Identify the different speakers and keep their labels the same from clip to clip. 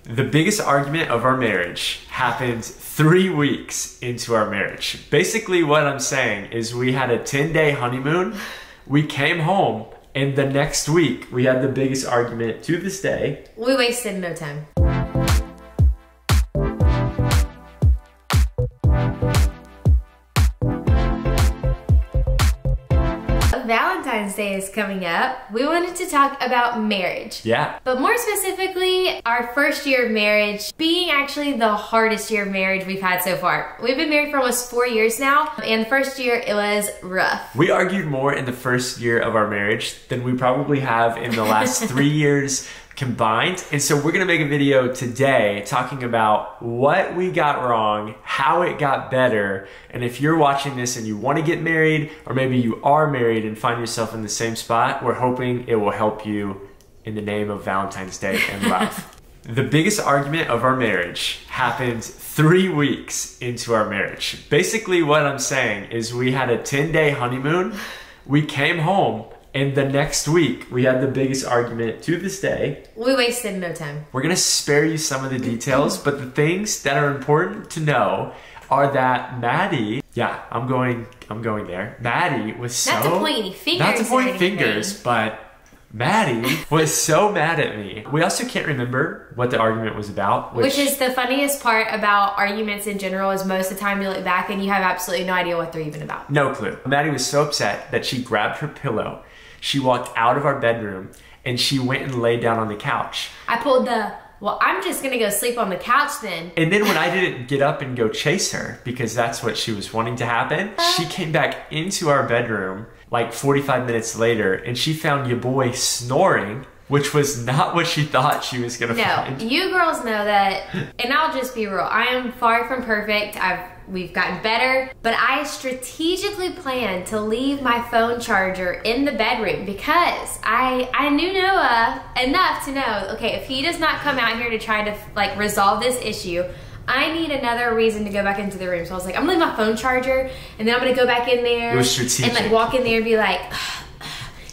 Speaker 1: The biggest argument of our marriage happened 3 weeks into our marriage. Basically what I'm saying is we had a 10-day honeymoon. We came home and the next week we had the biggest argument to this day.
Speaker 2: We wasted no time. Valentine's Day is coming up. We wanted to talk about marriage.
Speaker 1: Yeah.
Speaker 2: But more specifically, our first year of marriage being actually the hardest year of marriage we've had so far. We've been married for almost 4 years now, and the first year it was rough.
Speaker 1: We argued more in the first year of our marriage than we probably have in the last 3 years combined. And so we're gonna make a video today talking about what we got wrong, how it got better, and if you're watching this and you wanna get married, or maybe you are married and find yourself in the same spot, we're hoping it will help you in the name of Valentine's Day and love. The biggest argument of our marriage happened 3 weeks into our marriage. Basically what I'm saying is we had a 10-day honeymoon. We came home and the next week, we had the biggest argument to this day.
Speaker 2: We wasted no time. We're
Speaker 1: gonna spare you some of the details, but the things that are important to know are that Maddy, yeah, I'm going there. Maddy was so...
Speaker 2: Not to point any fingers.
Speaker 1: Not to point fingers, but Maddy was so mad at me. We also can't remember what the argument was about.
Speaker 2: Which is the funniest part about arguments in general, is most of the time you look back and you have absolutely no idea what they're even about.
Speaker 1: No clue. Maddy was so upset that she grabbed her pillow, she walked out of our bedroom, and she went and laid down on the couch.
Speaker 2: I pulled the, well, I'm just gonna go sleep on the couch then.
Speaker 1: And then when I didn't get up and go chase her, because that's what she was wanting to happen, she came back into our bedroom like 45 minutes later, and she found your boy snoring, which was not what she thought she was gonna find.
Speaker 2: No, you girls know that, and I'll just be real, I am far from perfect. We've gotten better, but I strategically planned to leave my phone charger in the bedroom because I knew Noah enough to know, okay, if he does not come out here to try to like resolve this issue, I need another reason to go back into the room. So I was like, I'm gonna leave my phone charger, and then I'm gonna go back in there.
Speaker 1: It was strategic.
Speaker 2: And like walk in there and be like,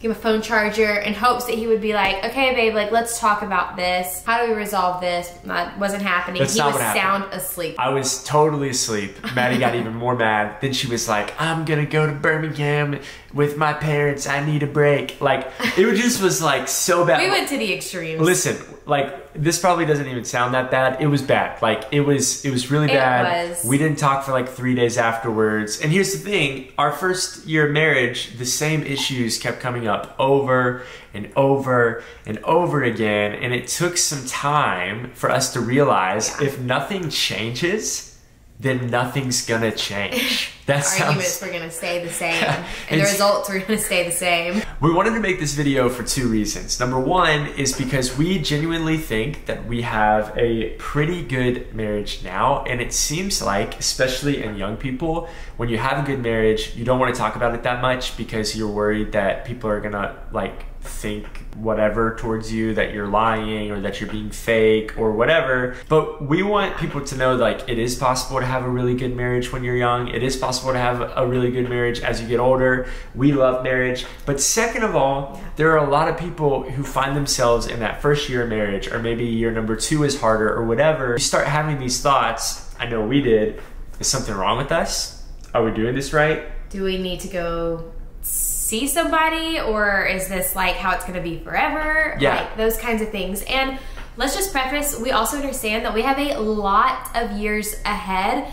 Speaker 2: give him a phone charger in hopes that he would be like, okay, babe, like let's talk about this. How do we resolve this? That wasn't happening.
Speaker 1: That's not what happened.
Speaker 2: He was sound asleep.
Speaker 1: I was totally asleep. Maddy got even more mad. Then she was like, I'm gonna go to Birmingham with my parents. I need a break. Like, it just was like so bad.
Speaker 2: We went to the extremes.
Speaker 1: Listen, like, this probably doesn't even sound that bad. It was bad. Like, it was really bad.
Speaker 2: It was.
Speaker 1: We didn't talk for like 3 days afterwards. And here's the thing, our first year of marriage, the same issues kept coming up over and over and over again. And it took some time for us to realize if nothing changes, then nothing's gonna change.
Speaker 2: Arguments were gonna stay the same, and the results were gonna stay the same.
Speaker 1: We wanted to make this video for 2 reasons. Number one is because we genuinely think that we have a pretty good marriage now, and it seems like, especially in young people, when you have a good marriage, you don't want to talk about it that much because you're worried that people are gonna like think whatever towards you, that you're lying or that you're being fake or whatever. But we want people to know, like, it is possible to have a really good marriage when you're young. It is possible to have a really good marriage as you get older. We love marriage. But second of all, there are a lot of people who find themselves in that first year of marriage, or maybe year number 2 is harder or whatever. You start having these thoughts. I know we did. Is something wrong with us? Are we doing this right?
Speaker 2: Do we need to go see somebody, or is this like how it's gonna be forever?
Speaker 1: Yeah.
Speaker 2: Like those kinds of things. And let's just preface, we also understand that we have a lot of years ahead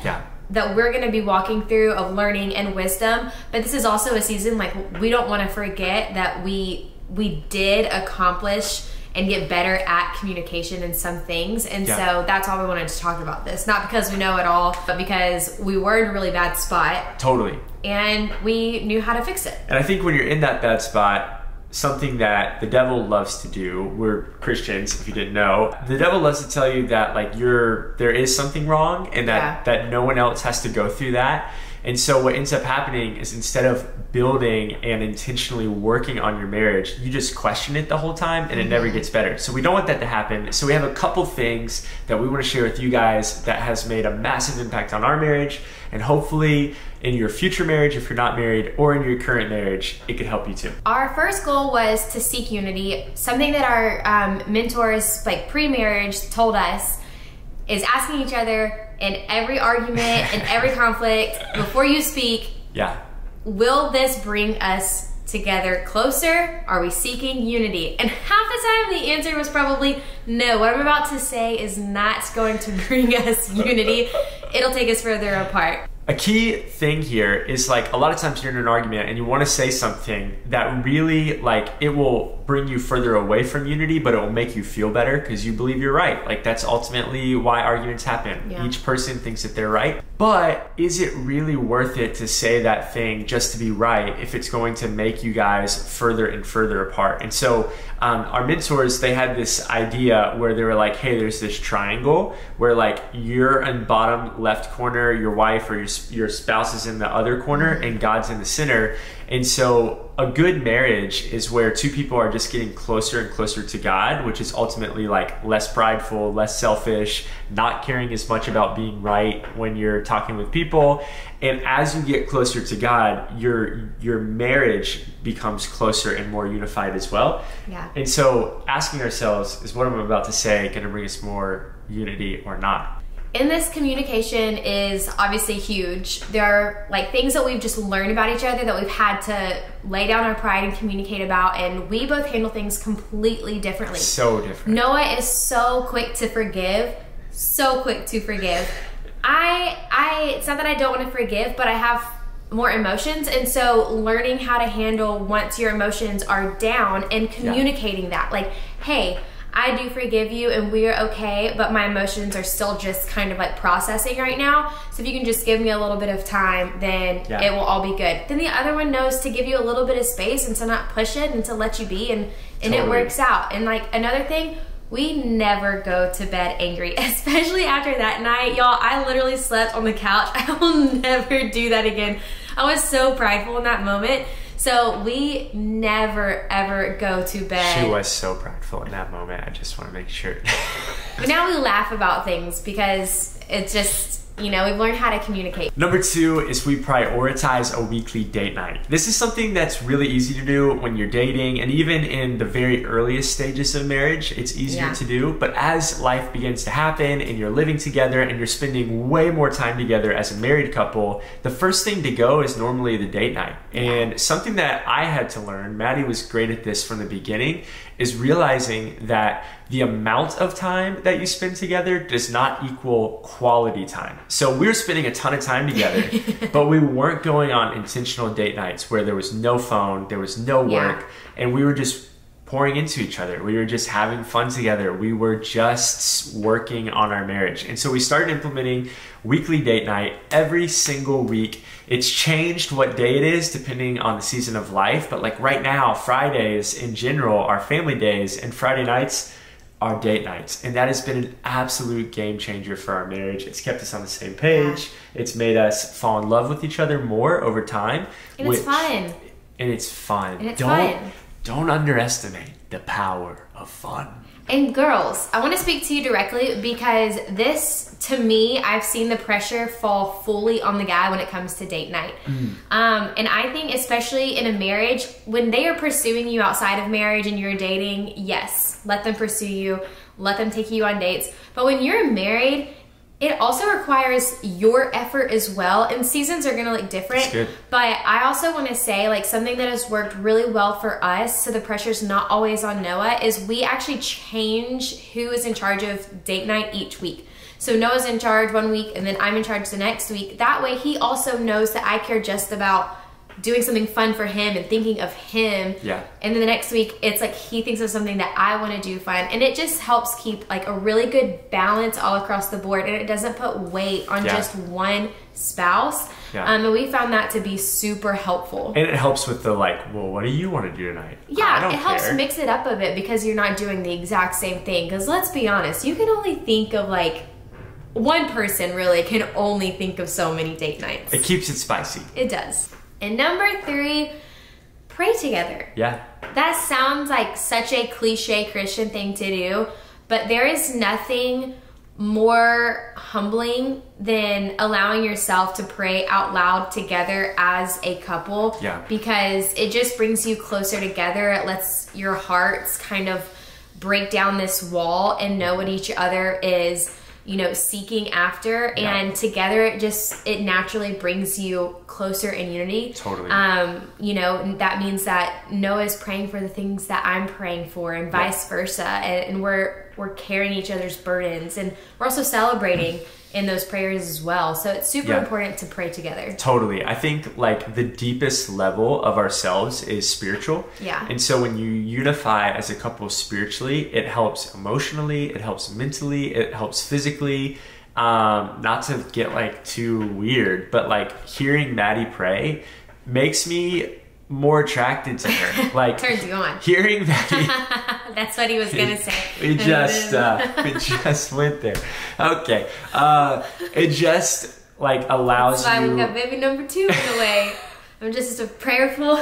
Speaker 2: that we're gonna be walking through of learning and wisdom, but this is also a season, like, we don't wanna forget that we did accomplish and get better at communication in some things. And so that's why we wanted to talk about this. Not because we know it all, but because we were in a really bad spot.
Speaker 1: Totally.
Speaker 2: And we knew how to fix it.
Speaker 1: And I think when you're in that bad spot, something that the devil loves to do, we're Christians, if you didn't know, the devil loves to tell you that like there is something wrong, and that no one else has to go through that. And so what ends up happening is instead of building and intentionally working on your marriage, you just question it the whole time and it never gets better. So we don't want that to happen. So we have a couple things that we want to share with you guys that has made a massive impact on our marriage, and hopefully in your future marriage, if you're not married, or in your current marriage, it could help you too.
Speaker 2: Our first goal was to seek unity. Something that our mentors, like pre-marriage, told us is asking each other in every argument and every conflict, before you speak, will this bring us together closer? Are we seeking unity? And half the time the answer was probably no. What I'm about to say is not going to bring us unity. It'll take us further apart.
Speaker 1: A key thing here is, like, a lot of times you're in an argument and you want to say something that really, like, it will bring you further away from unity, but it will make you feel better because you believe you're right. Like, that's ultimately why arguments happen. Each person thinks that they're right. But is it really worth it to say that thing just to be right if it's going to make you guys further and further apart? And so our mentors, they had this idea where they were like, hey, there's this triangle where, like, you're in bottom left corner, your wife or your spouse is in the other corner, and God's in the center. And so a good marriage is where two people are just getting closer and closer to God, which is ultimately like less prideful, less selfish, not caring as much about being right when you're talking with people. And as you get closer to God, your marriage becomes closer and more unified as well. And so asking ourselves, is what I'm about to say going to bring us more unity or not?
Speaker 2: In this, communication is obviously huge. There are like things that we've just learned about each other that we've had to lay down our pride and communicate about, and we both handle things completely differently.
Speaker 1: So different.
Speaker 2: Noah is so quick to forgive, so quick to forgive. It's not that I don't want to forgive, but I have more emotions, and so learning how to handle once your emotions are down and communicating that, like, hey, I do forgive you and we're okay, but my emotions are still just kind of like processing right now. So if you can just give me a little bit of time, then it will all be good. Then the other one knows to give you a little bit of space and to not push it and to let you be, and it works out. And like another thing, we never go to bed angry, especially after that night. Y'all, I literally slept on the couch. I will never do that again. I was so prideful in that moment. So we never, ever go to bed.
Speaker 1: She was so prideful in that moment. I just want to make sure.
Speaker 2: But now we laugh about things because it's just, you know, we've learned how to communicate.
Speaker 1: Number 2 is we prioritize a weekly date night. This is something that's really easy to do when you're dating, and even in the very earliest stages of marriage, it's easier to do. But as life begins to happen and you're living together and you're spending way more time together as a married couple, the first thing to go is normally the date night. And something that I had to learn, Maddy was great at this from the beginning, is realizing that the amount of time that you spend together does not equal quality time. So we were spending a ton of time together, but we weren't going on intentional date nights where there was no phone, there was no work, and we were just pouring into each other. We were just having fun together. We were just working on our marriage. And so we started implementing weekly date night every single week. It's changed what day it is depending on the season of life, but like right now, Fridays in general are family days, and Friday nights are date nights. And that has been an absolute game changer for our marriage. It's kept us on the same page. It's made us fall in love with each other more over time.
Speaker 2: And it's fun.
Speaker 1: And it's fun.
Speaker 2: And it's fun.
Speaker 1: Don't underestimate the power of fun.
Speaker 2: And girls, I want to speak to you directly because this, to me, I've seen the pressure fall fully on the guy when it comes to date night. And I think especially in a marriage, when they are pursuing you outside of marriage and you're dating, yes, let them pursue you, let them take you on dates. But when you're married, it also requires your effort as well, and seasons are gonna look different. But I also wanna say, like, something that has worked really well for us, so the pressure's not always on Noah, is we actually change who is in charge of date night each week. So Noah's in charge one week, and then I'm in charge the next week. That way he also knows that I care just about doing something fun for him and thinking of him. And then the next week, it's like he thinks of something that I want to do fun. And it just helps keep like a really good balance all across the board. And it doesn't put weight on just one spouse. And we found that to be super helpful.
Speaker 1: And it helps with the like, well, what do you want to do tonight?
Speaker 2: It helps mix it up a bit because you're not doing the exact same thing. Because let's be honest, you can only think of like one person really can only think of so many date nights.
Speaker 1: It keeps it spicy.
Speaker 2: It does. And number 3, pray together.
Speaker 1: Yeah.
Speaker 2: That sounds like such a cliche Christian thing to do, but there is nothing more humbling than allowing yourself to pray out loud together as a couple.
Speaker 1: Yeah.
Speaker 2: Because it just brings you closer together. It lets your hearts kind of break down this wall and know what each other is, you know, seeking after.
Speaker 1: Yeah.
Speaker 2: And together it naturally brings you closer in unity.
Speaker 1: Totally.
Speaker 2: You know, that means that Noah's praying for the things that I'm praying for, and vice versa. And we're carrying each other's burdens, and we're also celebrating in those prayers as well. So it's super important to pray together.
Speaker 1: Totally. I think like the deepest level of ourselves is spiritual.
Speaker 2: Yeah.
Speaker 1: And so when you unify as a couple spiritually, it helps emotionally, it helps mentally, it helps physically. Not to get like too weird, but like hearing Maddy pray makes me more attracted to her. Like
Speaker 2: turns you on.
Speaker 1: Hearing Maddy.
Speaker 2: That's what he was gonna say.
Speaker 1: We just went there. Okay. It just like allows
Speaker 2: That's why
Speaker 1: you.
Speaker 2: we got baby number 2 in the way. I'm just a prayerful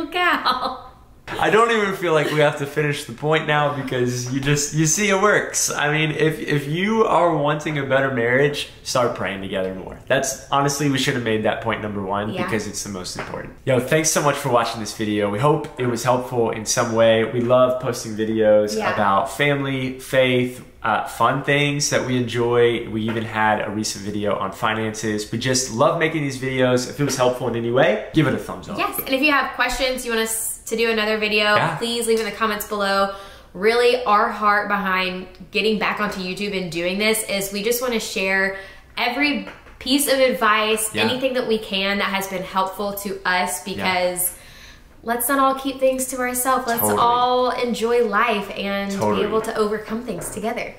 Speaker 2: gal.
Speaker 1: I don't even feel like we have to finish the point now, because you see it works. I mean, if you are wanting a better marriage, start praying together more. That's honestly, we should have made that point number 1 because it's the most important. Yo, thanks so much for watching this video. We hope it was helpful in some way. We love posting videos about family, faith, fun things that we enjoy. We even had a recent video on finances. We just love making these videos. If it was helpful in any way, give it a thumbs up.
Speaker 2: Yes, and if you have questions, you want us to do another video, please leave in the comments below. Really, our heart behind getting back onto YouTube and doing this is we just want to share every piece of advice, anything that we can that has been helpful to us, because let's not all keep things to ourselves. Let's all enjoy life and be able to overcome things together.